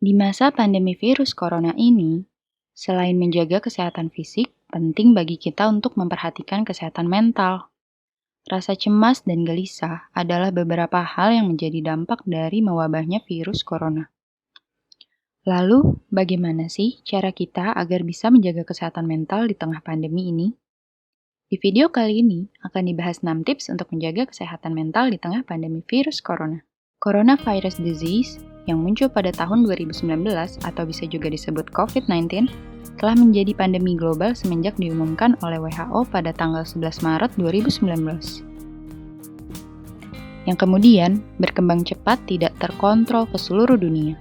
Di masa pandemi virus corona ini, selain menjaga kesehatan fisik, penting bagi kita untuk memperhatikan kesehatan mental. Rasa cemas dan gelisah adalah beberapa hal yang menjadi dampak dari mewabahnya virus corona. Lalu, bagaimana sih cara kita agar bisa menjaga kesehatan mental di tengah pandemi ini? Di video kali ini akan dibahas 6 tips untuk menjaga kesehatan mental di tengah pandemi virus corona. Coronavirus disease yang muncul pada tahun 2019 atau bisa juga disebut COVID-19 telah menjadi pandemi global semenjak diumumkan oleh WHO pada tanggal 11 Maret 2019. Yang kemudian berkembang cepat tidak terkontrol ke seluruh dunia.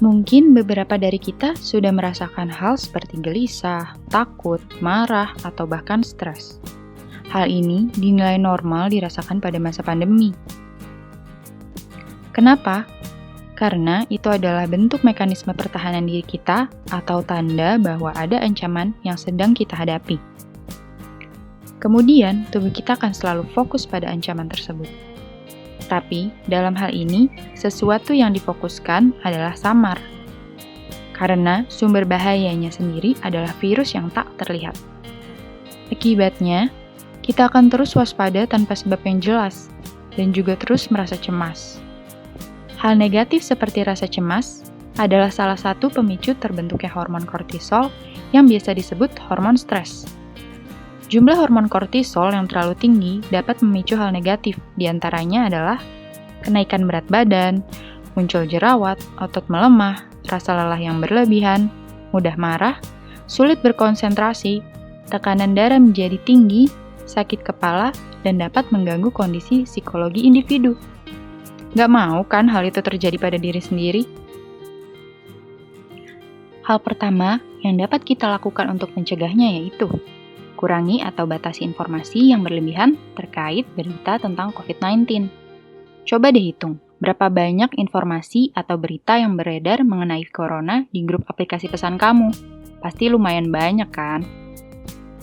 Mungkin beberapa dari kita sudah merasakan hal seperti gelisah, takut, marah, atau bahkan stres. Hal ini dinilai normal dirasakan pada masa pandemi. Kenapa? Karena itu adalah bentuk mekanisme pertahanan diri kita atau tanda bahwa ada ancaman yang sedang kita hadapi. Kemudian, tubuh kita akan selalu fokus pada ancaman tersebut. Tapi, dalam hal ini, sesuatu yang difokuskan adalah samar. Karena sumber bahayanya sendiri adalah virus yang tak terlihat. Akibatnya, kita akan terus waspada tanpa sebab yang jelas, dan juga terus merasa cemas. Hal negatif seperti rasa cemas adalah salah satu pemicu terbentuknya hormon kortisol yang biasa disebut hormon stres. Jumlah hormon kortisol yang terlalu tinggi dapat memicu hal negatif, diantaranya adalah kenaikan berat badan, muncul jerawat, otot melemah, rasa lelah yang berlebihan, mudah marah, sulit berkonsentrasi, tekanan darah menjadi tinggi, sakit kepala, dan dapat mengganggu kondisi psikologi individu. Gak mau kan hal itu terjadi pada diri sendiri? Hal pertama yang dapat kita lakukan untuk mencegahnya yaitu kurangi atau batasi informasi yang berlebihan terkait berita tentang COVID-19. Coba deh hitung, berapa banyak informasi atau berita yang beredar mengenai corona di grup aplikasi pesan kamu? Pasti lumayan banyak kan?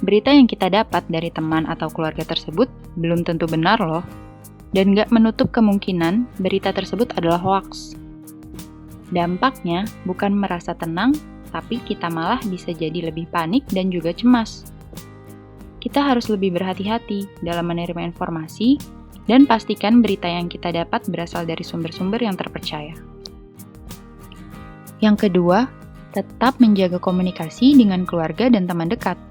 Berita yang kita dapat dari teman atau keluarga tersebut belum tentu benar loh. Dan nggak menutup kemungkinan berita tersebut adalah hoaks. Dampaknya bukan merasa tenang, tapi kita malah bisa jadi lebih panik dan juga cemas. Kita harus lebih berhati-hati dalam menerima informasi dan pastikan berita yang kita dapat berasal dari sumber-sumber yang terpercaya. Yang kedua, tetap menjaga komunikasi dengan keluarga dan teman dekat.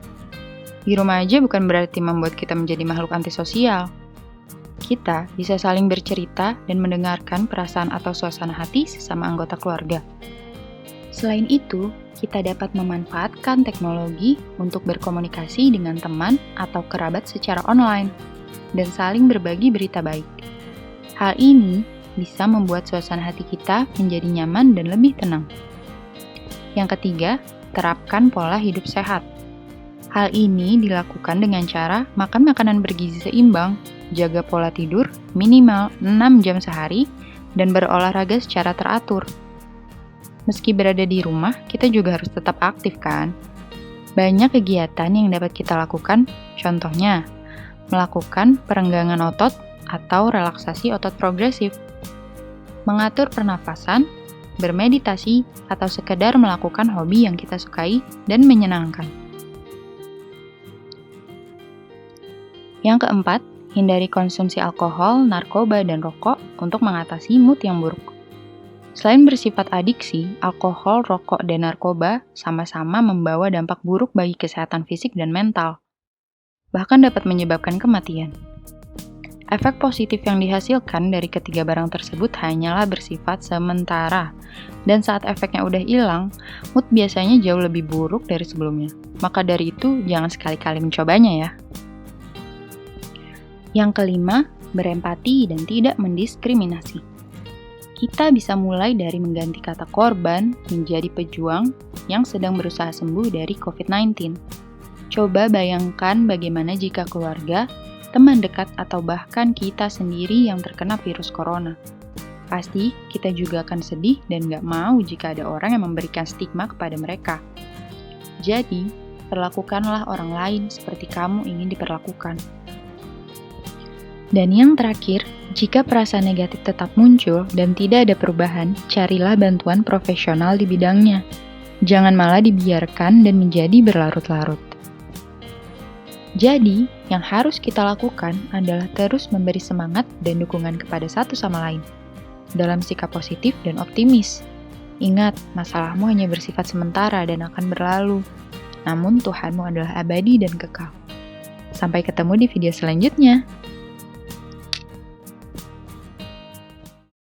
Di rumah aja bukan berarti membuat kita menjadi makhluk antisosial. Kita bisa saling bercerita dan mendengarkan perasaan atau suasana hati sesama anggota keluarga. Selain itu, kita dapat memanfaatkan teknologi untuk berkomunikasi dengan teman atau kerabat secara online dan saling berbagi berita baik. Hal ini bisa membuat suasana hati kita menjadi nyaman dan lebih tenang. Yang ketiga, terapkan pola hidup sehat. Hal ini dilakukan dengan cara makan makanan bergizi seimbang, jaga pola tidur minimal 6 jam sehari, dan berolahraga secara teratur. Meski berada di rumah, kita juga harus tetap aktif kan? Banyak kegiatan yang dapat kita lakukan, contohnya melakukan perenggangan otot atau relaksasi otot progresif, mengatur pernafasan, bermeditasi, atau sekedar melakukan hobi yang kita sukai dan menyenangkan. Yang keempat, hindari konsumsi alkohol, narkoba, dan rokok untuk mengatasi mood yang buruk. Selain bersifat adiksi, alkohol, rokok, dan narkoba sama-sama membawa dampak buruk bagi kesehatan fisik dan mental. Bahkan dapat menyebabkan kematian. Efek positif yang dihasilkan dari ketiga barang tersebut hanyalah bersifat sementara, dan saat efeknya udah hilang, mood biasanya jauh lebih buruk dari sebelumnya. Maka dari itu, jangan sekali-kali mencobanya ya. Yang kelima, berempati dan tidak mendiskriminasi. Kita bisa mulai dari mengganti kata korban menjadi pejuang yang sedang berusaha sembuh dari COVID-19. Coba bayangkan bagaimana jika keluarga, teman dekat, atau bahkan kita sendiri yang terkena virus corona. Pasti kita juga akan sedih dan gak mau jika ada orang yang memberikan stigma kepada mereka. Jadi, perlakukanlah orang lain seperti kamu ingin diperlakukan. Dan yang terakhir, jika perasaan negatif tetap muncul dan tidak ada perubahan, carilah bantuan profesional di bidangnya. Jangan malah dibiarkan dan menjadi berlarut-larut. Jadi, yang harus kita lakukan adalah terus memberi semangat dan dukungan kepada satu sama lain, dalam sikap positif dan optimis. Ingat, masalahmu hanya bersifat sementara dan akan berlalu. Namun Tuhanmu adalah abadi dan kekal. Sampai ketemu di video selanjutnya.